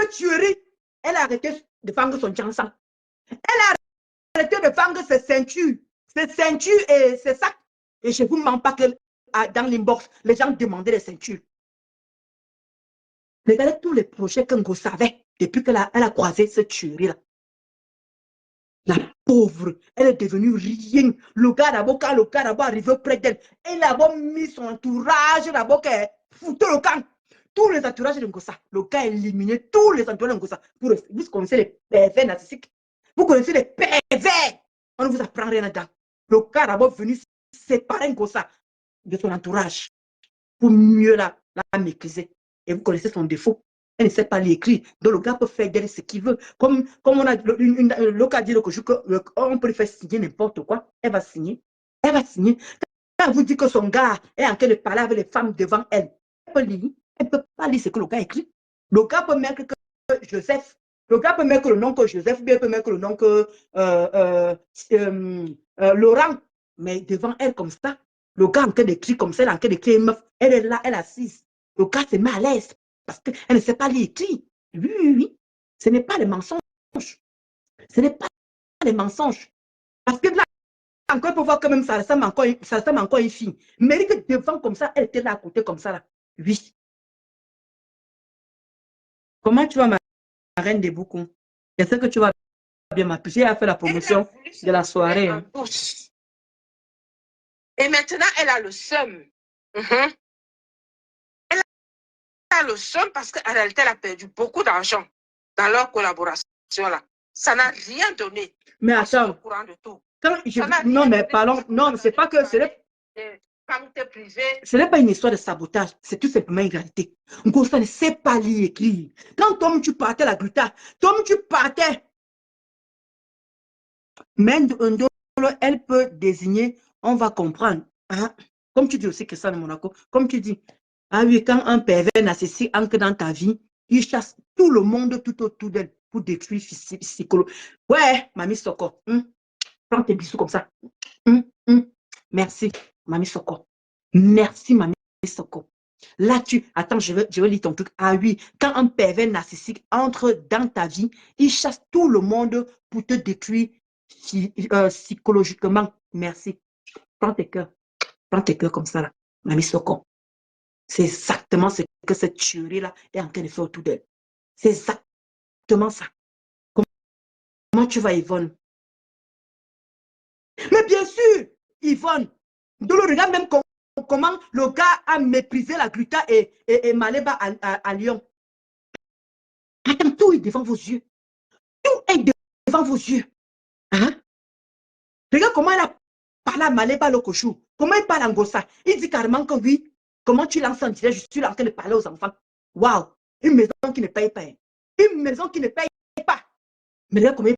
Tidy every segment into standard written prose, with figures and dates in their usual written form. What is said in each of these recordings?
tuerie, elle a arrêté de vendre son jansan. Elle a arrêté de vendre ses ceintures et ses sacs. Et je ne vous mens pas que dans l'inbox, les gens demandaient les ceintures. Regardez tous les projets que Ngo savait depuis qu'elle a croisé cette tuerie-là. La pauvre, elle est devenue rien. Le gars d'abord, quand le gars d'abord arrivé près d'elle, elle a mis son entourage d'abord qu'elle foutait le camp. Tous les entourages de Ngossa, le gars a éliminé tous les entourages de Ngossa. Vous connaissez les pervers narcissiques. Vous connaissez les pervers. On ne vous apprend rien là-dedans. Le gars d'abord venu séparer Ngossa de son entourage pour mieux la maîtriser. Et vous connaissez son défaut. Elle ne sait pas l'écrire. Donc le gars peut faire d'elle ce qu'il veut. Comme on a le cas dit qu'on peut faire signer n'importe quoi. Elle va signer. Elle va signer. Quand elle vous dit que son gars est en train de parler avec les femmes devant elle, elle peut lire. Elle ne peut pas lire ce que le gars écrit. Le gars peut mettre que Joseph. Le gars peut mettre le nom que Joseph, bien peut mettre le nom que Laurent. Mais devant elle comme ça, le gars en train d'écrire comme ça, elle est en train d'écrire une meuf. Elle est là, elle est assise. Le gars se met à l'aise parce qu'elle ne sait pas lire écrire. Oui, oui, oui. Ce n'est pas les mensonges. Ce n'est pas les mensonges. Parce que là, encore pour voir quand même, ça ressemble encore une fille. Mais que devant comme ça, elle était là à côté comme ça. Là. Oui. Comment tu vas, ma reine des boucons? J'espère que tu vas bien m'appuyer à faire la promotion de la soirée. Hein. Et maintenant, elle a le seum. Elle a le seum parce qu'en réalité, elle a perdu beaucoup d'argent dans leur collaboration. Là. Ça n'a rien donné. Mais attends. Courant de tout. Non, mais parlons. Non, c'est pas que. Ce n'est pas une histoire de sabotage. C'est tout simplement une réalité. Ngossa ne sait pas lire et écrire. Quand Tom, tu partais la gluta, Tom, tu partais. Mais elle peut désigner, on va comprendre. Hein? Comme tu dis aussi que ça de Monaco, comme tu dis, ah oui, quand un pervers narcissique entre dans ta vie, il chasse tout le monde tout autour d'elle pour détruire psychologie. Ouais, Mamie Soko, prends tes bisous comme ça. Merci, Mamie Soko. Merci, Mamie Soko. Là, attends, je vais lire ton truc. Ah oui, quand un pervers narcissique entre dans ta vie, il chasse tout le monde pour te détruire psychologiquement. Merci. Prends tes cœurs comme ça, là. Mamie Soko. C'est exactement ce que cette tuerie-là est en train de faire autour d'elle. C'est exactement ça. Comment tu vas, Yvonne? Mais bien sûr, Yvonne, de le regarde même comment le gars a méprisé la gluta et Maléba à Lyon. Attends, tout est devant vos yeux. Tout est devant vos yeux. Hein? Regarde comment elle a parlé à Maléba Lokochou. Comment il parle en Ngossa. Il dit carrément que oui. Comment tu lances en direct? Je suis là en train de parler aux enfants. Waouh! Une maison qui ne paye pas. Une maison qui ne paye pas. Mais regarde comment il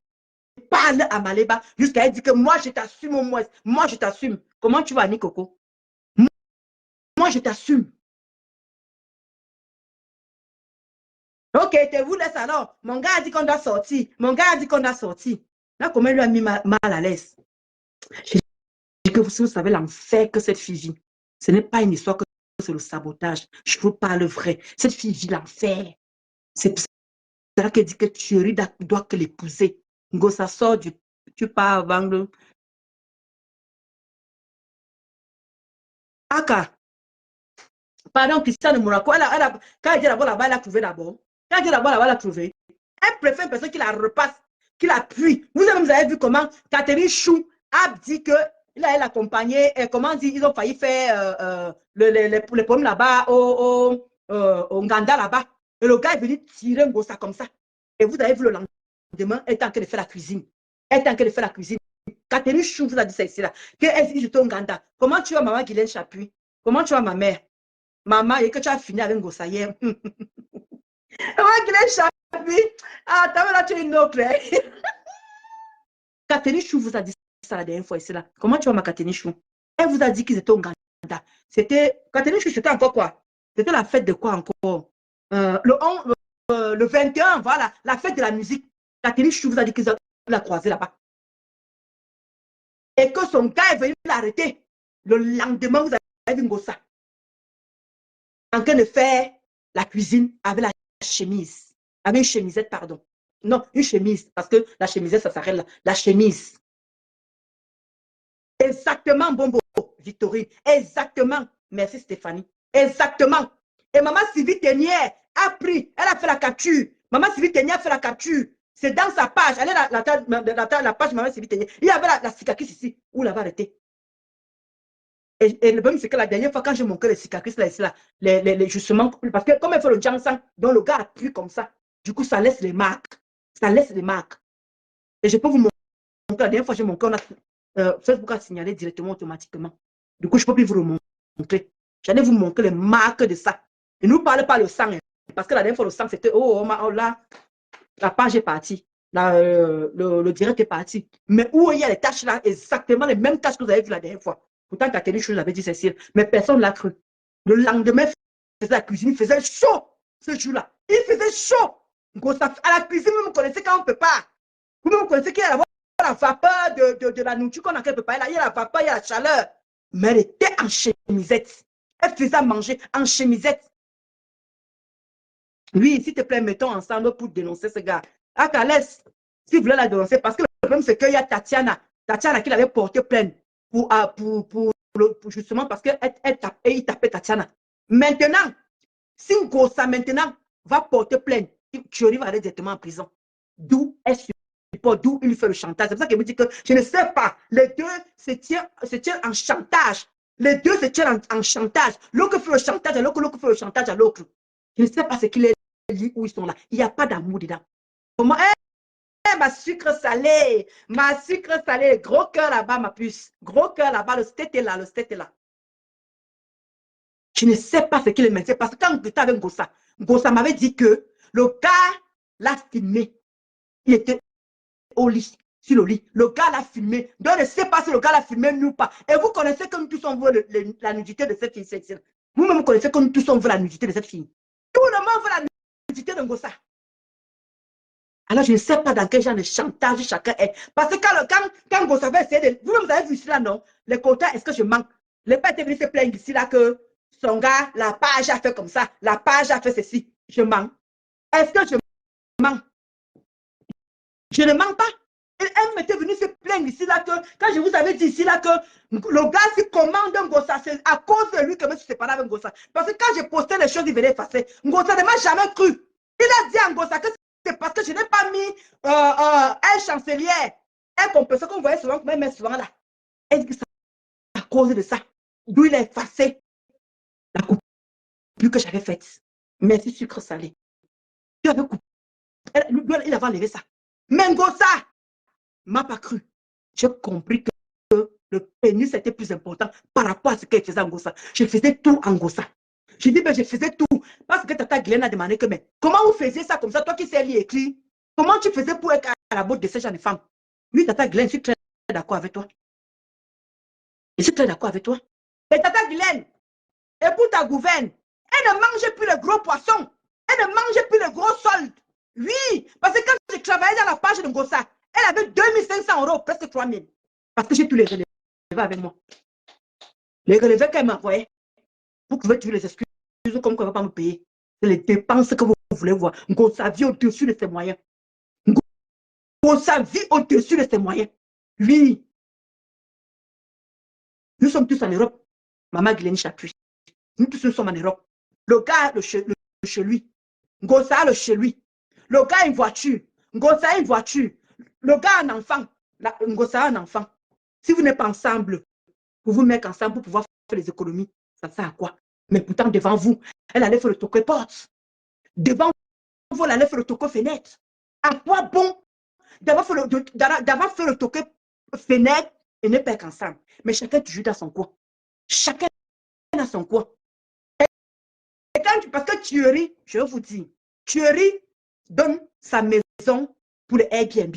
parle à Maléba jusqu'à elle dit que moi je t'assume au moins. Moi je t'assume. Comment tu vas, Nikoko? Moi je t'assume. Ok, te vous laisse alors. Mon gars a dit qu'on doit sortir. Mon gars a dit qu'on doit sortir. Là, comment il lui a mis mal à l'aise? Je dis que vous savez l'enfer que cette fille vit. Ce n'est pas une histoire que c'est le sabotage. Je vous parle vrai. Cette fille vit l'enfer. C'est pour ça qu'elle dit que tu dois que l'épouser. Ngossa sort, tu pars avant le... Aka. Pardon, Christiane de Monaco. Quand elle dit d'abord là-bas, elle a trouvé d'abord. Quand elle dit d'abord là-bas, elle a trouvé. Elle préfère une personne qui la repasse, qui l'appuie. Vous avez vu comment Catherine Chou a dit que elle accompagnait, comment dire, ils ont failli faire les problèmes là-bas au Nganda là-bas. Et le gars est venu tirer un gossa comme ça. Et vous avez vu le lendemain, elle est en train de faire la cuisine. Elle est en train de faire la cuisine. Catherine Chou vous a dit ça ici là. Qu'elle dit, j'étais au Nganda. Comment tu vas, maman Guylaine Chapuis? Comment tu vas, ma mère? Maman, et que tu as fini avec Ngossa hier. Maman Guylaine Chapuis. Ah, t'as vu là, tu es une autre. Catherine Chou vous a dit ça la dernière fois ici là. Comment tu vas, ma Catherine Chou? Elle vous a dit qu'ils étaient au Nganda. C'était, Catherine Chou, c'était encore quoi? C'était la fête de quoi encore? Le 21, voilà, la fête de la musique. Catherine Chou vous a dit qu'ils la croisé là-bas. Et que son gars est venu l'arrêter. Le lendemain, vous avez vu Ngossa en train de faire la cuisine avec la chemise. Avec une chemisette, pardon. Non, une chemise, parce que la chemisette, ça s'arrête là. La chemise. Exactement, Bombo, Victorine. Exactement. Merci, Stéphanie. Exactement. Et maman Sylvie Tenière a pris, elle a fait la capture. Maman Sylvie Tenière a fait la capture. C'est dans sa page. Elle est la page de maman Sylvie Tenière. Il y avait la cicatrice ici, où l'avait arrêté. Et le problème, c'est que la dernière fois, quand j'ai montré les cicatrices là, ici, là justement, parce que comme elle fait le Jansan, donc le gars appuie comme ça. Du coup, ça laisse les marques. Ça laisse les marques. Et je peux vous montrer, la dernière fois, j'ai montré, Facebook a signalé directement automatiquement. Du coup, je ne peux plus vous le montrer. J'allais vous montrer les marques de ça. Et ne nous parle pas le sang. Hein, parce que la dernière fois, le sang, c'était, oh là, la page est partie. Le direct est parti. Mais où il y a les taches là, exactement les mêmes taches que vous avez vues la dernière fois. Pourtant, Catherine Chou l'avait dit, Cécile. Mais personne ne l'a cru. Le lendemain, il faisait la cuisine, il faisait chaud ce jour-là. Il faisait chaud. À la cuisine, vous me connaissez quand on ne peut pas. Vous me connaissez qu'il y a la vapeur de la nourriture qu'on a quelque part. Il y a la vapeur, il y a la chaleur. Mais elle était en chemisette. Elle faisait à manger en chemisette. Oui, s'il te plaît, mettons ensemble pour dénoncer ce gars. À Calès, si vous voulez la dénoncer, parce que le problème, c'est qu'il y a Tatiana qui l'avait porté plainte pour justement parce qu'il tapait Tatiana. Maintenant, si Ngossa maintenant va porter plainte, Thierry va aller directement en prison. D'où d'où il fait le chantage. C'est pour ça qu'il me dit que je ne sais pas. Les deux se tiennent en chantage. Les deux se tiennent en chantage. L'autre fait le chantage à l'autre, l'autre fait le chantage à l'autre. Je ne sais pas ce qu'il est dit où ils sont là. Il n'y a pas d'amour dedans. Comment ma sucre salée, gros cœur là-bas, ma puce. Gros cœur là-bas, le state est là, le state est là. Je ne sais pas ce qu'il est maintenant. Parce que quand j'étais avec Ngossa m'avait dit que le gars l'a filmé. Il était au lit, sur le lit. Le gars l'a filmé. Donc, je ne sais pas si le gars l'a filmé ou pas. Et vous connaissez que nous tous on veut la nudité de cette fille. Vous-même connaissez que nous tous on veut la nudité de cette fille. Tout le monde veut la nudité de Ngossa. Alors, je ne sais pas dans quel genre de chantage chacun est. Parce que quand Ngossa avait essayé de... Vous-même, vous avez vu ici là, non? Les quotas, est-ce que je manque? Les pères étaient venus se plaindre ici là que son gars, la page a fait comme ça. La page a fait ceci. Je manque. Est-ce que je manque? Je ne mens pas. Elle m'était venue se plaindre ici là que, quand je vous avais dit ici là que le gars se commande un Ngossa, c'est à cause de lui que je me suis séparée avec Ngossa. Parce que quand j'ai posté les choses, il venait effacer. Ngossa ne m'a jamais cru. Il a dit à Ngossa que c'est parce que je n'ai pas mis un chancelière, un compresseur qu'on voyait souvent, qu'on met souvent là. Elle dit que c'est à cause de ça. D'où il a effacé la coupure que j'avais faite. Merci, sucre salé. Tu avais coupé. Il avait enlevé ça. Mais Ngossa m'a pas cru. J'ai compris que le pénis était plus important par rapport à ce qu'elle faisait en Ngossa. Je faisais tout en Ngossa. Je dis, ben, je faisais tout. Parce que Tata Glenn a demandé que, mais comment vous faisiez ça comme ça, toi qui sais lire et écrire? Comment tu faisais pour être à la botte de ces jeunes femmes? Oui, Tata Glenn, je suis très d'accord avec toi. Je suis très d'accord avec toi. Et Tata Glenn, et pour ta gouverne, elle ne mangeait plus le gros poisson. Elle ne mangeait plus le gros solde. Oui, parce que quand je travaillais dans la page de Ngossa, elle avait 2500 €, presque 3000. Parce que j'ai tous les relevés avec moi. Les relevés qu'elle m'envoyait. Vous pouvez tuer les excuses comme qu'on ne va pas me payer. C'est les dépenses que vous voulez voir. Ngossa vit au-dessus de ses moyens. Ngossa vit au-dessus de ses moyens. Oui. Nous sommes tous en Europe. Maman Glenn Chapuis. Nous tous nous sommes en Europe. Le gars, le chez lui. Ngossa, le chez lui. Le gars a une voiture. Ngossa a une voiture. Le gars a un enfant. Ngossa a un enfant. Si vous n'êtes pas ensemble, pour vous mettre ensemble pour pouvoir faire les économies, ça sert à quoi? Mais pourtant, devant vous, elle allait faire le toque porte. Devant vous, elle allait faire le toque fenêtre. À quoi bon d'avoir fait le toque fenêtre et ne pas être ensemble? Mais chacun toujours dans son coin. Chacun dans son coin. Et quand parce que Thierry, je vais vous dire, Thierry donne sa maison pour les Airbnb.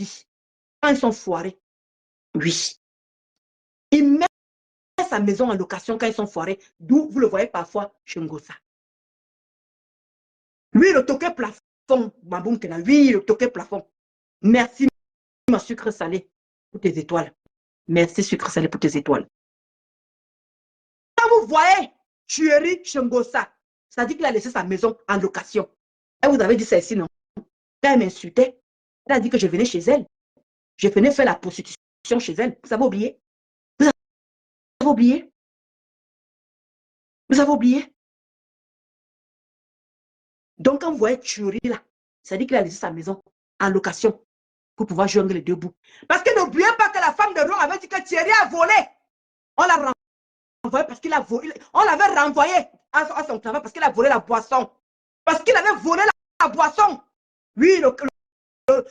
Quand ils sont foirés, oui. Il met sa maison en location quand ils sont foirés, d'où vous le voyez parfois chez Ngossa. Oui, le toqué plafond, oui, le toqué plafond. Merci, ma sucre salé, pour tes étoiles. Merci, sucre salé, pour tes étoiles. Quand vous voyez Thierry chez Ngossa, ça dit qu'il a laissé sa maison en location. Et vous avez dit ça ici, non? Quand elle m'insultait, elle a dit que je venais chez elle. Je venais faire la prostitution chez elle. Vous avez oublié? Vous avez oublié? Vous avez oublié? Donc, quand vous voyez tuerie là, ça dit qu'il a laissé sa maison en location pour pouvoir joindre les deux bouts. Parce que n'oubliez pas que la femme de Ron avait dit que Thierry a volé. On l'a renvoyé parce qu'il a volé. On l'avait renvoyé à son travail parce qu'il a volé la boisson. Parce qu'il avait volé la boisson. Oui,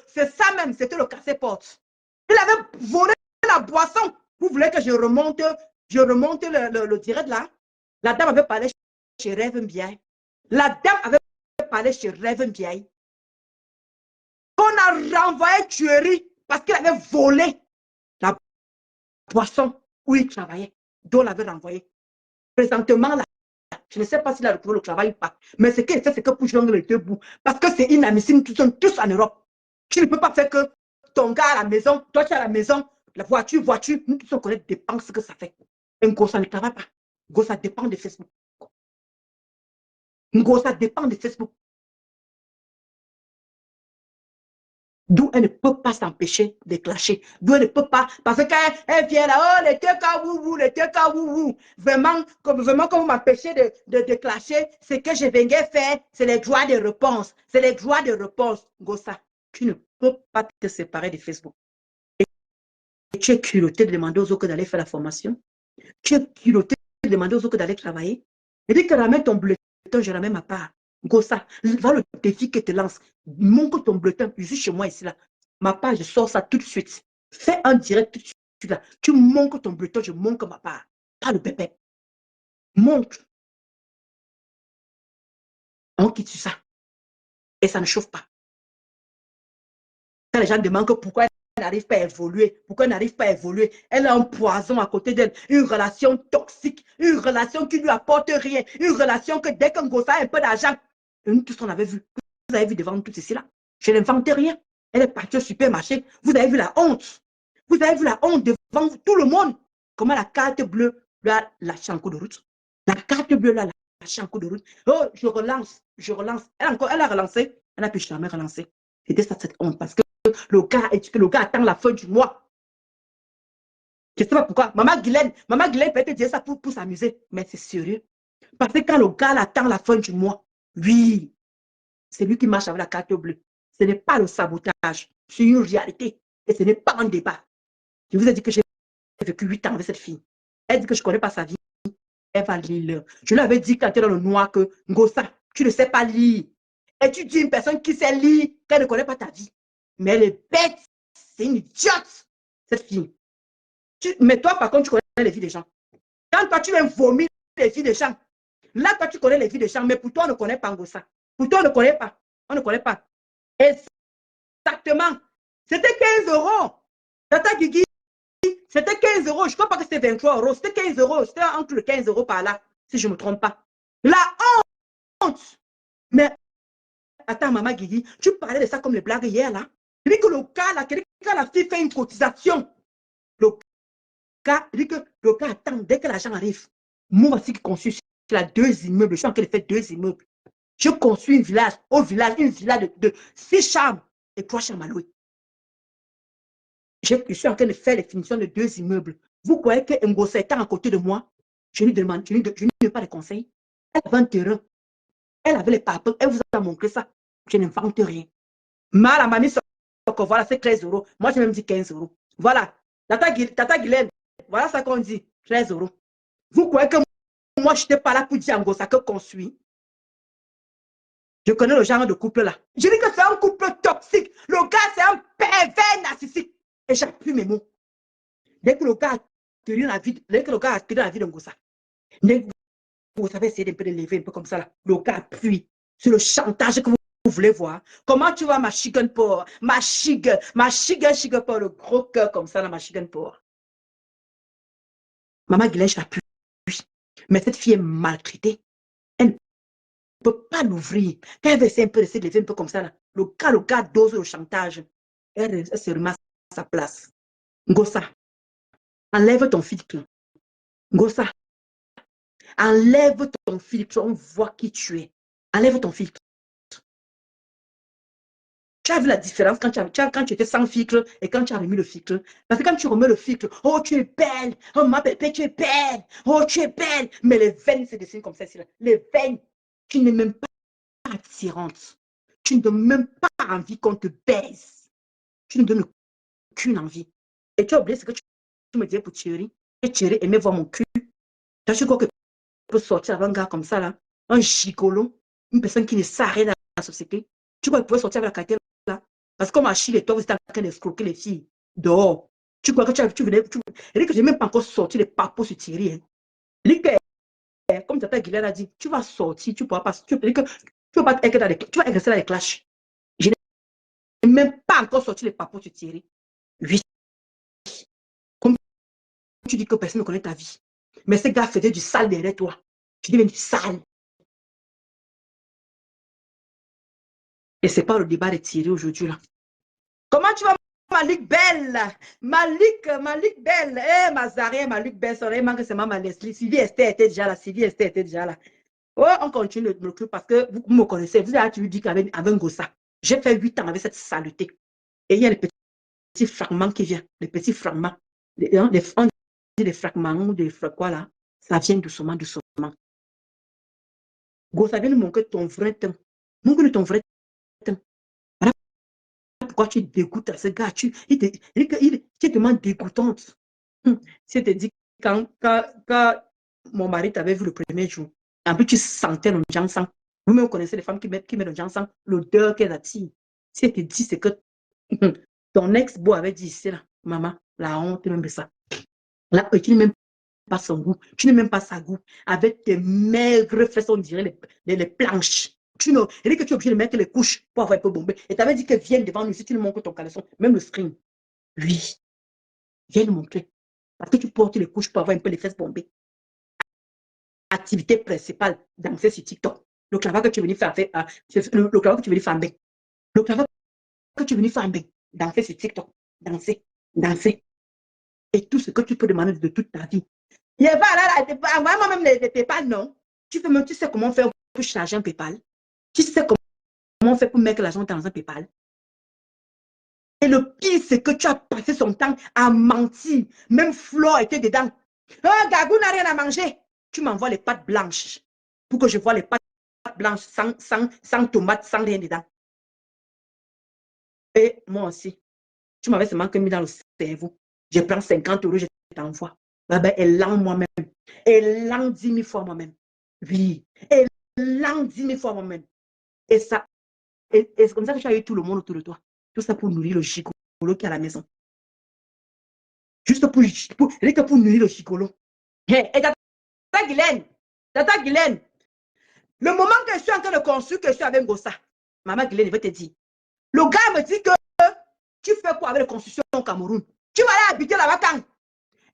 c'est ça même, c'était le casse-porte. Il avait volé la boisson. Vous voulez que je remonte le direct là? La dame avait parlé chez Rêve Mbiaye. La dame avait parlé chez Rêve Mbiaye. On a renvoyé tuerie parce qu'il avait volé la boisson où il travaillait, dont on l'avait renvoyé. Présentement, là, je ne sais pas s'il a retrouvé le travail ou pas, mais ce qu'il fait, c'est que pour joindre les deux bouts, parce que c'est inadmissible, nous sommes tous en Europe. Tu ne peux pas faire que ton gars à la maison, toi tu es à la maison, la voiture, nous tous on connaît les dépenses que ça fait. Un gros, ça ne travaille pas. Un gros, ça dépend de Facebook. Un gros, ça dépend de Facebook. D'où elle ne peut pas s'empêcher de clasher. D'où elle ne peut pas, parce qu'elle vient là, oh, les teka wou. Vraiment, comme vous m'empêchez de clasher, ce que je venais faire, c'est les droits de réponse. C'est les droits de réponse. Gossa, tu ne peux pas te séparer de Facebook. Et tu es culotté de demander aux autres d'aller faire la formation. Tu es culotté de demander aux autres d'aller travailler. Et dès que ramène ton bulletin, je ramène ma part. Gossa, va le défi que te lance. Montre ton bulletin, je suis chez moi ici là. Ma part, je sors ça tout de suite. Fais un direct tout de suite là. Tu montres ton bulletin, je montre ma part. Pas le bébé. Montre. On quitte sur ça. Et ça ne chauffe pas. Quand les gens demandent que pourquoi elle n'arrive pas à évoluer, pourquoi elle n'arrive pas à évoluer, elle a un poison à côté d'elle, une relation toxique, une relation qui ne lui apporte rien, une relation que dès qu'un gosse a un peu d'argent, nous tous on avait vu, vous avez vu devant nous tout ceci là, je n'invente rien, elle est partie au supermarché, vous avez vu la honte devant tout le monde, comment la carte bleue lui a lâché en coup de route, la carte bleue l'a lâché en coup de route, oh je relance, elle a relancé, elle n'a plus jamais relancé, c'était ça cette honte parce que le gars attend la fin du mois. Je ne sais pas pourquoi. Maman Guylaine peut te dire ça pour s'amuser. Mais c'est sérieux. Parce que quand le gars attend la fin du mois, oui, c'est lui qui marche avec la carte bleue. Ce n'est pas le sabotage. C'est une réalité. Et ce n'est pas un débat. Je vous ai dit que j'ai vécu 8 ans avec cette fille. Elle dit que je ne connais pas sa vie. Elle va lire. Je lui avais dit quand tu es dans le noir que, Ngossa, tu ne sais pas lire. Et tu dis à une personne qui sait lire qu'elle ne connaît pas ta vie. Mais elle est bête. C'est une idiote, cette fille. Mais toi, par contre, tu connais les vies des gens. Quand toi, tu viens vomir les vies des gens, là, toi, tu connais les vies des gens, mais pour toi, on ne connaît pas Ngossa. Pour toi, on ne connaît pas. On ne connaît pas. Exactement. C'était 15 €. Tata Guigui, c'était 15 €. Je ne crois pas que c'était 23 €. C'était 15 €. C'était entre 15 € par là, si je ne me trompe pas. La honte. Mais attends, maman Guigui, tu parlais de ça comme les blagues hier, là. Il dit que le cas, là, quand la fille fait une cotisation, le il dit que le gars attend, dès que l'argent arrive, moi voici qui construis là 2 immeubles, je suis en train de faire 2 immeubles. Je construis une village, une villa de 6 chambres et 3 chambres à louer. Je suis en train de faire les finitions de 2 immeubles. Vous croyez que Ngossa étant à côté de moi, je lui demande, je n'ai pas de conseils. Elle avait un terrain, elle avait les papiers, elle vous a montré ça. Je n'invente rien. Mal à mamie, voilà, c'est 13 €. Moi, j'ai même dit 15 €. Voilà. Tata Guylaine, voilà ça qu'on dit, 13 €. Vous croyez que moi, je n'étais pas là pour dire en Ngossa que construit. Je connais le genre de couple là. Je dis que c'est un couple toxique. Le gars, c'est un pervers narcissique. Et j'appuie mes mots. Dès que le gars a tenu la vie, de Ngossa, vous savez, essayer d'un peu de lever un peu comme ça là. Le gars appuie sur le chantage que vous voulez voir. Comment tu vois ma chicken power? Ma chicken power, le gros cœur comme ça, là, ma chicken power. Maman Guylaine, je l'appuie. Mais cette fille est maltraitée. Elle ne peut pas l'ouvrir. Quand elle veut essayer un peu de lever un peu comme ça, là, le gars dose le chantage. Elle se remet à sa place. Ngossa, enlève ton filtre. Ngossa, enlève ton filtre. On voit qui tu es. Enlève ton filtre. Tu as vu la différence quand tu étais sans filtre et quand tu as remis le filtre. Parce que quand tu remets le filtre, oh, tu es belle. Oh, ma bébé, tu es belle. Oh, tu es belle. Mais les veines se dessinent comme ça. Les veines, tu n'es même pas attirante. Tu ne donnes même pas envie qu'on te baise. Tu ne donnes aucune envie. Et tu as oublié ce que tu me disais pour Thierry. Et Thierry aimait voir mon cul. Tu crois que tu peux sortir avec un gars comme ça, là, un gigolo, une personne qui ne sert à rien dans la société. Tu crois qu'il pouvait sortir avec la qualité là? Parce que comme Achille et toi, vous êtes en train d'escroquer les filles dehors. Tu crois que tu venais. Et que je n'ai même pas encore sorti les papos sur Thierry. Hein. Comme Tata Guilherme a dit, tu vas sortir, tu ne pourras pas. Tu vas pas être dans les, tu vas rester dans les clashs. Je n'ai même pas encore sorti les papos sur Thierry. Oui. Comme tu dis que personne ne connaît ta vie. Mais ces gars faisaient du sale derrière toi. Tu deviens du sale. Et ce n'est pas le débat de Thierry aujourd'hui là. Comment tu vas, Malik Belle? Malik Belle. Eh, Mazaré, Malik Belle, ça aurait manqué seulement ma Leslie. Sylvie Esther était déjà là. Sylvie Esther était déjà là. Oh, on continue le club parce que vous me connaissez. Vous avez toujours dit qu'avec un gossa, j'ai fait 8 ans avec cette saleté. Et il y a les petits fragments qui viennent. Les petits fragments. On dit des fragments ou des quoi là. Ça vient doucement, doucement. Gossa vient nous montrer ton vrai temps. Montre ton vrai temps. Voilà pourquoi tu dégoûtes à ce gars. Tu es tellement dégoûtante. Si je te dis quand mon mari t'avait vu le premier jour, en plus tu sentais le jansan. Vous-même connaissez les femmes qui mettent le jansan, l'odeur qu'elle attire. Si elle te dit, c'est que ton ex-beau avait dit, c'est là, maman, la honte, même ça. Là, tu n'aimes même pas son goût, tu n'aimes même pas sa goût. Avec tes maigres fesses, on dirait les planches. Tu ne, et dit que tu es obligé de mettre les couches pour avoir un peu bombé. Et tu avais dit que viens devant nous si tu ne montres ton caleçon, même le string. Oui, viens nous montrer. Parce que tu portes les couches pour avoir un peu les fesses bombées. Activité principale, danser sur TikTok. Le clavard que tu es venu faire, le clavard que tu es venu faire, le clavard que tu es venu faire, danser sur TikTok, danser, danser. Et tout ce que tu peux demander de toute ta vie. Il va là, moi-même les PayPal, non. Tu sais comment faire pour charger un PayPal. Tu sais comment faire pour mettre l'argent dans un PayPal. Et le pire, c'est que tu as passé son temps à mentir. Même Flo était dedans. Oh, Gagou n'a rien à manger. Tu m'envoies les pâtes blanches pour que je vois les pâtes blanches sans tomates, sans rien dedans. Et moi aussi, tu m'avais seulement mis dans le cerveau. Je prends 50 €, je t'envoie. Elle langue moi-même. Elle langue 10 000 fois moi-même. Oui, elle langue 10 000 fois moi-même. Et ça, et c'est comme ça que tu as eu tout le monde autour de toi. Tout ça pour nourrir le gigolo qui est à la maison. Juste pour nourrir le gigolo. Et Tata Guylaine, le moment que je suis en train de construire, que je suis avec Gossa, maman Guylaine, je vais te dire. Le gars me dit que tu fais quoi avec les constructions au Cameroun? Tu vas aller habiter là-bas quand?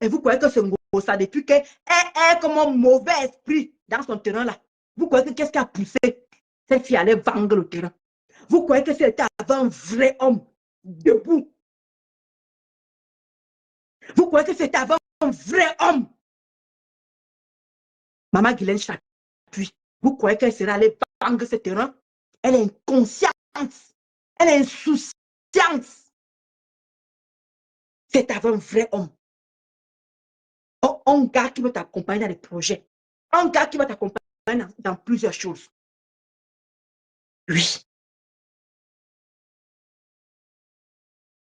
Et vous croyez que ce Gossa, depuis qu'elle est comme un mauvais esprit dans son terrain là, vous croyez que qu'est-ce qui a poussé cette fille à aller vendre le terrain? Vous croyez que c'était un vrai homme debout? Vous croyez que c'était un vrai homme? Maman Guylaine Chapuis, vous croyez qu'elle serait allée vendre ce terrain? Elle est inconsciente. Elle est insouciante. C'est un vrai homme. Un gars qui va t'accompagner dans les projets. Un gars qui va t'accompagner dans plusieurs choses. Oui.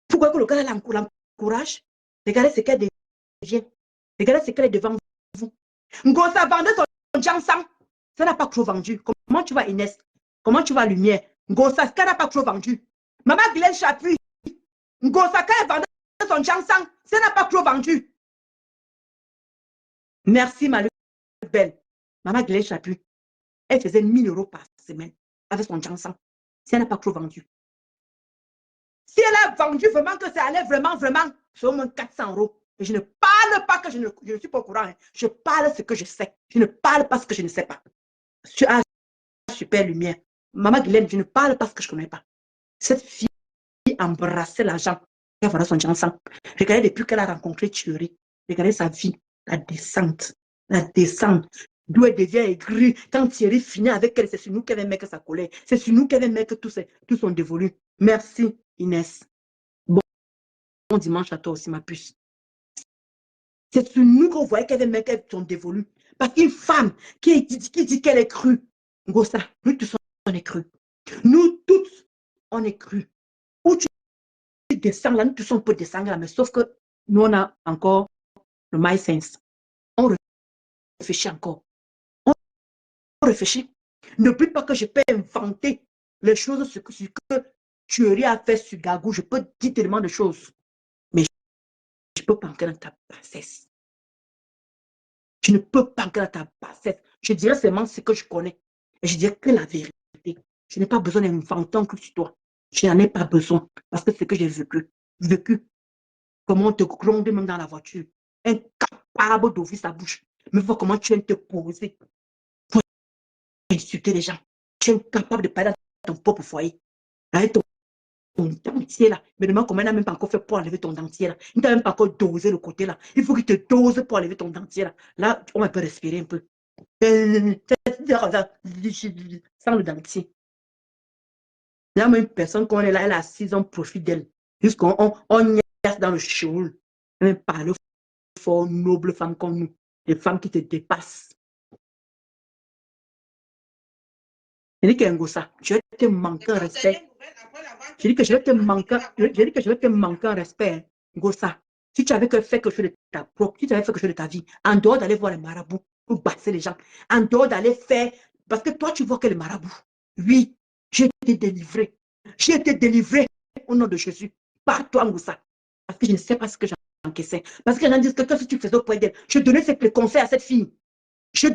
Pourquoi que le gars l'encourage? Regardez ce qu'elle devient. Regardez ce qu'elle est devant vous. Ngosa vendait son jansan. Ça n'a pas trop vendu. Comment tu vas, Inès? Comment tu vas, Lumière? Ngosa, ça n'a pas trop vendu. Maman Guylaine Chapuis. Ngosa, quand elle vendait son jansan, ça n'a pas trop vendu. Merci, ma belle. Maman Guylaine Chapuis. Elle faisait 1 000 € par semaine avec son jansan. Ça n'a pas trop vendu. Si elle a vendu vraiment que ça allait vraiment, c'est au moins 400 €. Et je ne parle pas que je ne suis pas au courant. Hein. Je parle ce que je sais. Je ne parle pas ce que je ne sais pas. Ah, super lumière. Maman Guylaine, je ne parle pas ce que je ne connais pas. Cette fille embrassait l'argent. Elle voilà son jansan. Regardez depuis qu'elle a rencontré Thierry. Regardez sa vie. La descente. La descente. D'où elle devient aigrie. Quand Thierry finit avec elle, c'est sur nous qu'elle va mettre sa colère. C'est sur nous qu'elle va mettre tout son dévolu. Merci, Inès. Bon dimanche à toi aussi, ma puce. C'est sur nous qu'on voyait qu'elle mecs qui sont dévolus. Parce qu'une femme qui dit qu'elle est crue, Gossa, nous tous on est crus. Nous tous, on est crus. Où tu descends là, nous tous on peut descendre là, mais sauf que nous on a encore le my sense. On réfléchit encore. On réfléchit. N'oublie pas que je peux inventer les choses sur que tu as fait sur Gagou. Je peux dire tellement de choses. Mais je ne peux pas entrer dans ta bassesse. Tu ne peux pas entrer dans ta bassesse. Je dirais seulement ce que je connais. Et je dirais que la vérité. Je n'ai pas besoin d'inventer un truc sur toi. Je n'en ai pas besoin. Parce que c'est ce que j'ai vécu. Comment on te gronde même dans la voiture. Incapable d'ouvrir sa bouche. Mais vois comment tu viens te poser pour insulter les gens. Tu es incapable de parler dans ton propre foyer. Avec ton dentier là. Mais demande comment il n'a même pas encore fait pour enlever ton dentier là. Il n'a même pas encore dosé le côté là. Il faut qu'il te dose pour enlever ton dentier là. Là, on peut respirer un peu. Sans le dentier. Il y a même une personne qu'on est là, elle a 6 ans, profite d'elle. Jusqu'on niaise dans le cheveu. Elle parle fort, noble femme comme nous. Des femmes qui te dépassent. Je dis qu'Engossa, je vais te manquer un respect. Je dis que je vais te manquer, un respect, Ngossa. Si tu avais fait quelque chose de ta propre, si tu avais fait quelque chose de ta vie, en dehors d'aller voir les marabouts pour basser les gens, en dehors d'aller faire, parce que toi tu vois que les marabouts, oui, j'ai été délivré. J'ai été délivré au nom de Jésus par toi, Ngossa. Parce que je ne sais pas ce que j'encaissais. Parce que les gens disent que toi, si tu faisais auprès d'elle, je donnais les conseils à cette fille. Je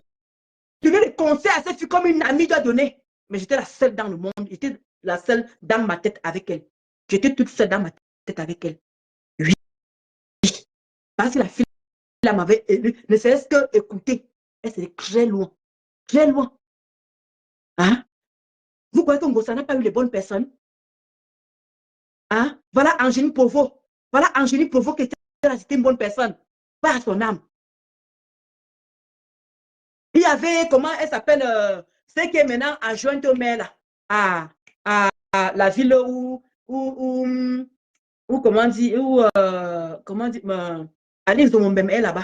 donnais les conseils à cette fille comme une amie doit donner. Mais j'étais la seule dans le monde. J'étais la seule dans ma tête avec elle. J'étais toute seule dans ma tête avec elle. Oui. Parce que la fille là m'avait élu. Ne serait-ce que écouter. Elle s'est très loin. Très loin. Hein? Vous croyez que Ngossa n'a pas eu les bonnes personnes? Hein? Voilà Angélique Provo. Voilà Angélique Provo qui était une bonne personne. Pas à son âme. Il y avait, comment elle s'appelle, celle qui est maintenant adjointe au maire là, à la ville où comment dire, comment dire, Alice de Mombem est là-bas.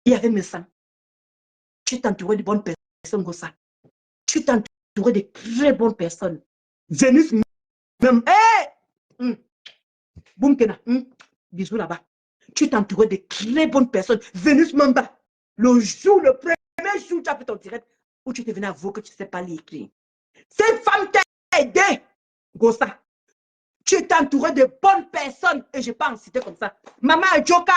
Il y avait mes sangs. Tu t'entourais de bonnes personnes comme ça. Tu t'entourais de très bonnes personnes. Vénus même, hé! Boumkena, bisous là-bas. Tu t'entourais de très bonnes personnes. Vénus Mamba, le premier jour, tu as fait ton direct où tu te venais avouer que tu ne sais pas l'écrire. Cette femme t'a aidé, Gossa. Tu t'entourais de bonnes personnes et je ne vais pas en citer comme ça. Maman Adjoka,